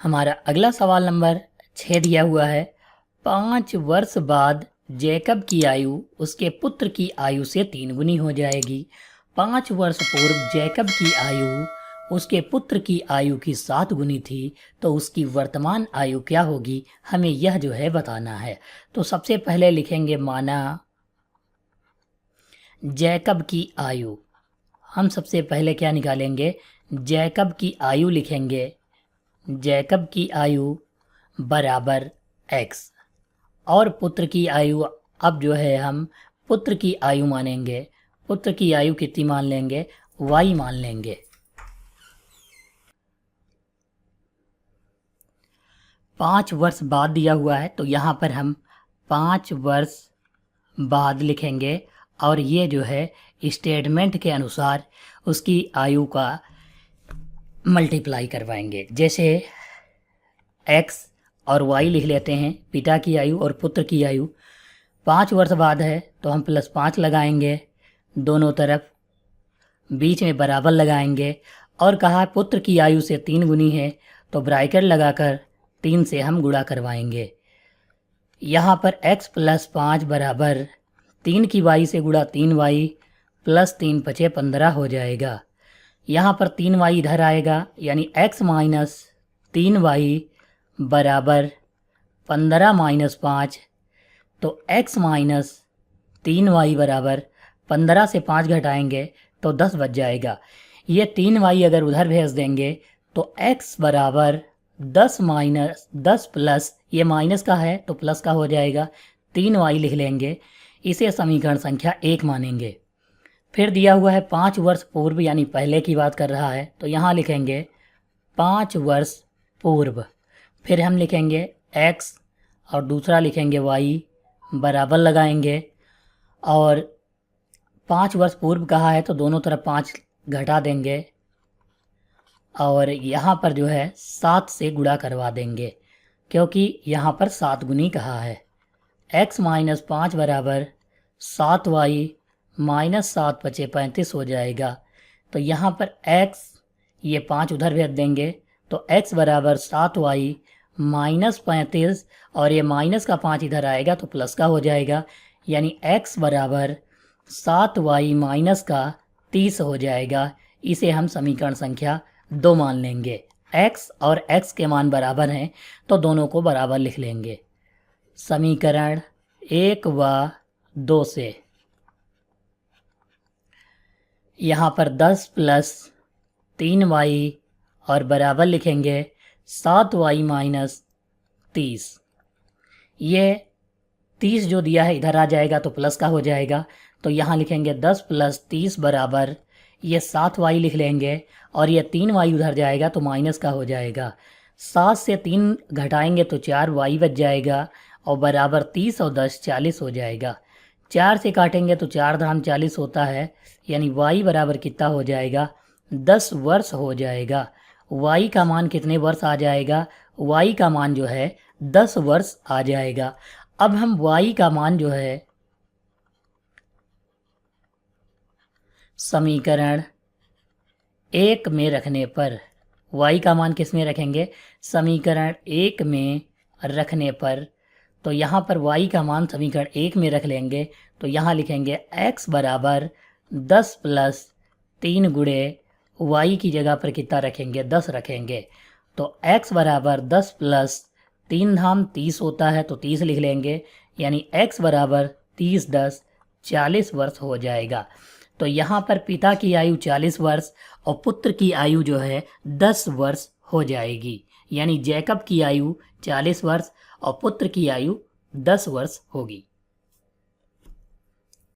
हमारा अगला सवाल नंबर 6 दिया हुआ है। 5 वर्ष बाद जैकब की आयु उसके पुत्र की आयु से 3 गुनी हो जाएगी। 5 वर्ष पूर्व जैकब की आयु उसके पुत्र की आयु की 7 गुनी थी, तो उसकी वर्तमान आयु क्या होगी, हमें यह जो है बताना है। तो सबसे पहले लिखेंगे माना जैकब की आयु। हम सबसे पहले क्या निकालेंगे, जैकब की आयु लिखेंगे। जैकब की आयु बराबर x और पुत्र की आयु, अब जो है हम पुत्र की आयु मानेंगे। पुत्र की आयु कितनी मान लेंगे, y मान लेंगे। 5 वर्ष बाद दिया हुआ है, तो यहाँ पर हम 5 वर्ष बाद लिखेंगे और ये जो है स्टेटमेंट के अनुसार उसकी आयु का मल्टीप्लाई करवाएंगे। जैसे x और y लिख लेते हैं, पिता की आयु और पुत्र की आयु। 5 वर्ष बाद है तो हम +5 लगाएंगे दोनों तरफ, बीच में बराबर लगाएंगे और कहा पुत्र की आयु से 3 गुनी है तो ब्रैकेट लगाकर 3 से हम गुणा करवाएंगे। यहाँ पर x + 5 बराबर 3 की y से गुणा 3y + 3 × 5 = 15 हो जाएगा। यहाँ पर 3y इधर आएगा, यानी x - 3y बराबर 15 - 5, तो x - 3y बराबर 15 से 5 घटाएंगे तो 10 बच जाएगा। ये 3y अगर उधर भेज देंगे तो x बराबर 10 प्लस, ये माइनस का है तो प्लस का हो जाएगा, 3y लिख लेंगे। इसे समीकरण संख्या 1 मानेंगे। फिर दिया हुआ है 5 वर्ष पूर्व, यानी पहले की बात कर रहा है, तो यहाँ लिखेंगे 5 वर्ष पूर्व। फिर हम लिखेंगे x और दूसरा लिखेंगे y, बराबर लगाएंगे और 5 वर्ष पूर्व कहा है तो दोनों तरफ 5 घटा देंगे और यहाँ पर जो है 7 से गुणा करवा देंगे, क्योंकि यहाँ पर 7 गुनी कहा है। x - 5 बराबर 7y - 7 × 5 = 35 हो जाएगा। तो यहाँ पर x, ये 5 उधर भेज देंगे तो x बराबर 7y - 35 और ये माइनस का 5 इधर आएगा तो प्लस का हो जाएगा, यानी x बराबर 7y - 30 हो जाएगा। इसे हम समीकरण संख्या 2 मान लेंगे। x और x के मान बराबर हैं तो दोनों को बराबर लिख लेंगे। समीकरण 1 व 2 से यहाँ पर 10 + 3y और बराबर लिखेंगे 7y - 30। ये 30 जो दिया है इधर आ जाएगा तो प्लस का हो जाएगा, तो यहाँ लिखेंगे 10 + 30 बराबर, ये 7y लिख लेंगे और ये 3y उधर जाएगा तो माइनस का हो जाएगा। 7 से 3 घटाएंगे तो 4y बच जाएगा और बराबर 30 और 10 40 हो जाएगा। 4 से काटेंगे तो 4 धाम 40 होता है, यानी y बराबर कितना हो जाएगा, 10 वर्ष हो जाएगा। y का मान कितने वर्ष आ जाएगा, y का मान जो है 10 वर्ष आ जाएगा। अब हम y का मान जो है समीकरण 1 में रखने पर, y का मान किस में रखेंगे, समीकरण 1 में रखने पर, तो यहाँ पर y का मान समीकरण 1 में रख लेंगे। तो यहाँ लिखेंगे x बराबर 10 + 3 गुणे y की जगह पर कितना रखेंगे, 10 रखेंगे। तो x बराबर 10 + 3 धाम 30 होता है तो 30 लिख लेंगे, यानी x बराबर 30 × 10 40 वर्ष हो जाएगा। तो यहाँ पर पिता की आयु 40 वर्ष और पुत्र की आयु जो है 10 वर्ष हो जाएगी, यानी जैकब की आयु 40 वर्ष और पुत्र की आयु 10 वर्ष होगी।